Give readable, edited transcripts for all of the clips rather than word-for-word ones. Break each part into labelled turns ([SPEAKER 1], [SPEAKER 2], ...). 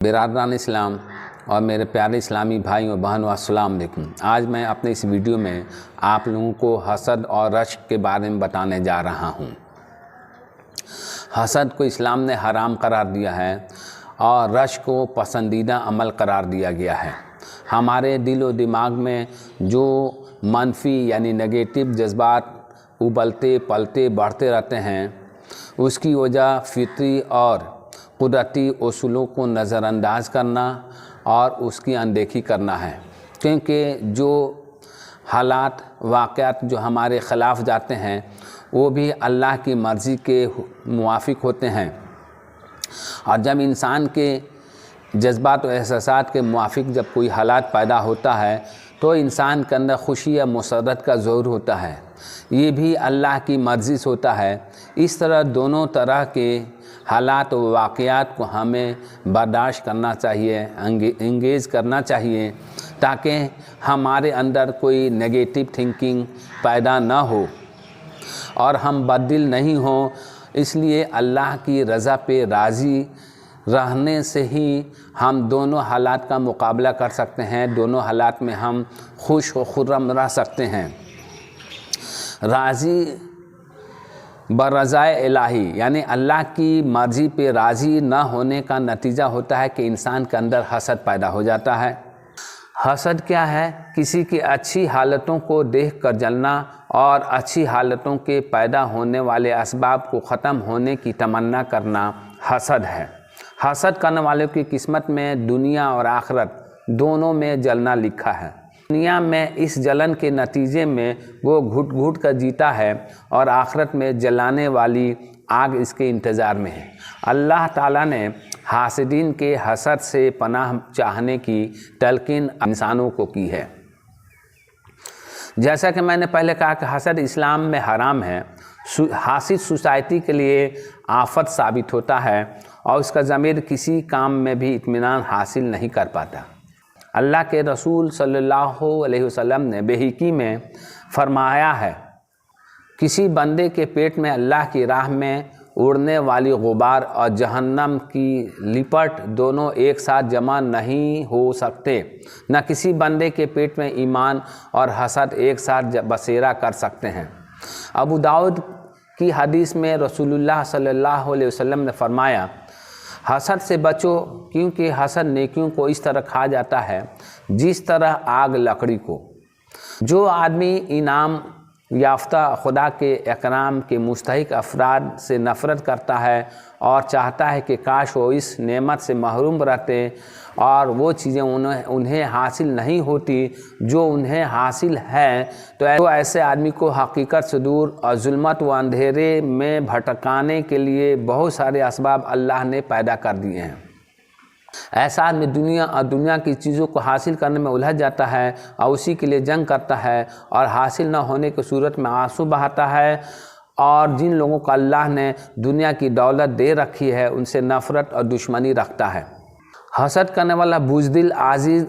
[SPEAKER 1] برادران اسلام اور میرے پیارے اسلامی بھائیوں اور بہنوں، السلام علیکم۔ آج میں اپنے اس ویڈیو میں آپ لوگوں کو حسد اور رشک کے بارے میں بتانے جا رہا ہوں۔ حسد کو اسلام نے حرام قرار دیا ہے اور رشک کو پسندیدہ عمل قرار دیا گیا ہے۔ ہمارے دل و دماغ میں جو منفی یعنی نگیٹو جذبات ابلتے پلتے بڑھتے رہتے ہیں، اس کی وجہ فطری اور قدرتی اصولوں کو نظر انداز کرنا اور اس کی اندیکھی کرنا ہے، کیونکہ جو حالات واقعات جو ہمارے خلاف جاتے ہیں وہ بھی اللہ کی مرضی کے موافق ہوتے ہیں، اور جب انسان کے جذبات و احساسات کے موافق جب کوئی حالات پیدا ہوتا ہے تو انسان کے اندر خوشی یا مسرت کا ظہور ہوتا ہے، یہ بھی اللہ کی مرضی سے ہوتا ہے۔ اس طرح دونوں طرح کے حالات و واقعات کو ہمیں برداشت کرنا چاہیے، انگیز کرنا چاہیے، تاکہ ہمارے اندر کوئی نگیٹو تھنکنگ پیدا نہ ہو اور ہم بددل نہیں ہوں۔ اس لیے اللہ کی رضا پہ راضی رہنے سے ہی ہم دونوں حالات کا مقابلہ کر سکتے ہیں، دونوں حالات میں ہم خوش و خرم رہ سکتے ہیں۔ راضی برضائے الہی یعنی اللہ کی مرضی پہ راضی نہ ہونے کا نتیجہ ہوتا ہے کہ انسان کے اندر حسد پیدا ہو جاتا ہے۔ حسد کیا ہے؟ کسی کی اچھی حالتوں کو دیکھ کر جلنا اور اچھی حالتوں کے پیدا ہونے والے اسباب کو ختم ہونے کی تمنا کرنا حسد ہے۔ حسد کرنے والوں کی قسمت میں دنیا اور آخرت دونوں میں جلنا لکھا ہے۔ دنیا میں اس جلن کے نتیجے میں وہ گھٹ گھٹ کر جیتا ہے اور آخرت میں جلانے والی آگ اس کے انتظار میں ہے۔ اللہ تعالیٰ نے حاسدین کے حسد سے پناہ چاہنے کی تلقین انسانوں کو کی ہے۔ جیسا کہ میں نے پہلے کہا کہ حسد اسلام میں حرام ہے۔ حاسد سوسائٹی کے لیے آفت ثابت ہوتا ہے اور اس کا ضمیر کسی کام میں بھی اطمینان حاصل نہیں کر پاتا۔ اللہ کے رسول صلی اللہ علیہ وسلم نے بحقی میں فرمایا ہے، کسی بندے کے پیٹ میں اللہ کی راہ میں اڑنے والی غبار اور جہنم کی لپٹ دونوں ایک ساتھ جمع نہیں ہو سکتے، نہ کسی بندے کے پیٹ میں ایمان اور حسد ایک ساتھ بسیرا کر سکتے ہیں۔ ابو داؤد کی حدیث میں رسول اللہ صلی اللہ علیہ وسلم نے فرمایا، حسد سے بچو، کیونکہ حسد نیکیوں کو اس طرح کھا جاتا ہے جس طرح آگ لکڑی کو۔ جو آدمی انعام یافتہ خدا کے اکرام کے مستحق افراد سے نفرت کرتا ہے اور چاہتا ہے کہ کاش وہ اس نعمت سے محروم رہتے اور وہ چیزیں انہیں حاصل نہیں ہوتی جو انہیں حاصل ہے، تو ایسے آدمی کو حقیقت سے دور اور ظلمت و اندھیرے میں بھٹکانے کے لیے بہت سارے اسباب اللہ نے پیدا کر دیے ہیں۔ ایسا آدمی دنیا کی چیزوں کو حاصل کرنے میں الجھ جاتا ہے اور اسی کے لیے جنگ کرتا ہے اور حاصل نہ ہونے کی صورت میں آنسو بہاتا ہے، اور جن لوگوں کو اللہ نے دنیا کی دولت دے رکھی ہے ان سے نفرت اور دشمنی رکھتا ہے۔ حسد کرنے والا بزدل، عاجز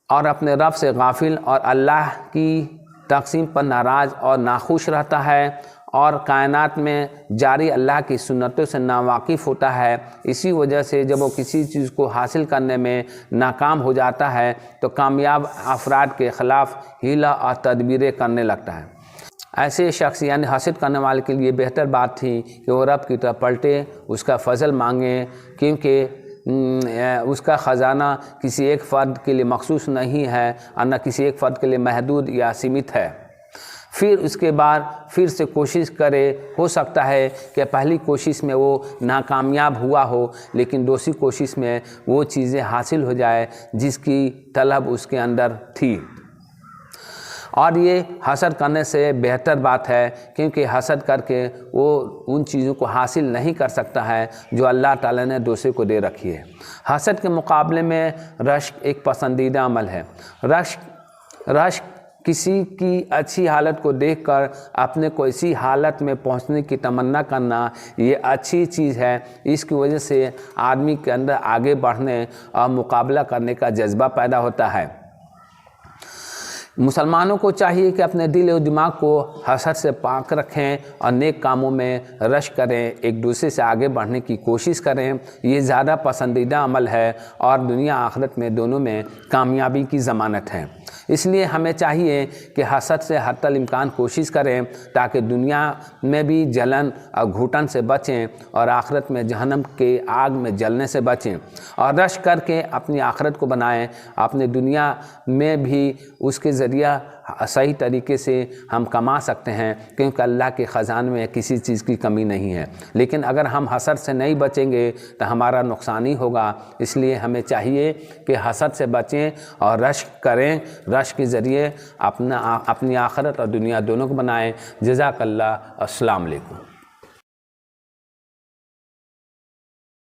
[SPEAKER 1] اور اپنے رب سے غافل اور اللہ کی تقسیم پر ناراض اور ناخوش رہتا ہے، اور کائنات میں جاری اللہ کی سنتوں سے ناواقف ہوتا ہے۔ اسی وجہ سے جب وہ کسی چیز کو حاصل کرنے میں ناکام ہو جاتا ہے تو کامیاب افراد کے خلاف حیلہ اور تدبیریں کرنے لگتا ہے۔ ایسے شخص یعنی حسد کرنے والے کے لیے بہتر بات تھی کہ وہ رب کی طرف پلٹے، اس کا فضل مانگے، کیونکہ اس کا خزانہ کسی ایک فرد کے لیے مخصوص نہیں ہے اور نہ کسی ایک فرد کے لیے محدود یا سیمت ہے۔ پھر اس کے بعد پھر سے کوشش کرے، ہو سکتا ہے کہ پہلی کوشش میں وہ ناکامیاب ہوا ہو لیکن دوسری کوشش میں وہ چیزیں حاصل ہو جائے جس کی طلب اس کے اندر تھی، اور یہ حسد کرنے سے بہتر بات ہے، کیونکہ حسد کر کے وہ ان چیزوں کو حاصل نہیں کر سکتا ہے جو اللہ تعالیٰ نے دوسرے کو دے رکھی ہے۔ حسد کے مقابلے میں رشک ایک پسندیدہ عمل ہے۔ رشک کسی کی اچھی حالت کو دیکھ کر اپنے کو اسی حالت میں پہنچنے کی تمنا کرنا، یہ اچھی چیز ہے۔ اس کی وجہ سے آدمی کے اندر آگے بڑھنے اور مقابلہ کرنے کا جذبہ پیدا ہوتا ہے۔ مسلمانوں کو چاہیے کہ اپنے دل و دماغ کو حسد سے پاک رکھیں اور نیک کاموں میں رشک کریں، ایک دوسرے سے آگے بڑھنے کی کوشش کریں۔ یہ زیادہ پسندیدہ عمل ہے اور دنیا آخرت میں دونوں میں کامیابی کی ضمانت ہے۔ اس لیے ہمیں چاہیے کہ حسد سے حتی الامکان کوشش کریں تاکہ دنیا میں بھی جلن اور گھٹن سے بچیں اور آخرت میں جہنم کے آگ میں جلنے سے بچیں، اور رشک کر کے اپنی آخرت کو بنائیں۔ اپنے دنیا میں بھی اس کے ذریعہ صحیح طریقے سے ہم کما سکتے ہیں، کیونکہ اللہ کے خزانے میں کسی چیز کی کمی نہیں ہے۔ لیکن اگر ہم حسد سے نہیں بچیں گے تو ہمارا نقصان ہی ہوگا۔ اس لیے ہمیں چاہیے کہ حسد سے بچیں اور رشک کریں، رشک کے ذریعے اپنی آخرت اور دنیا دونوں کو بنائیں۔ جزاک اللہ۔ السلام علیکم۔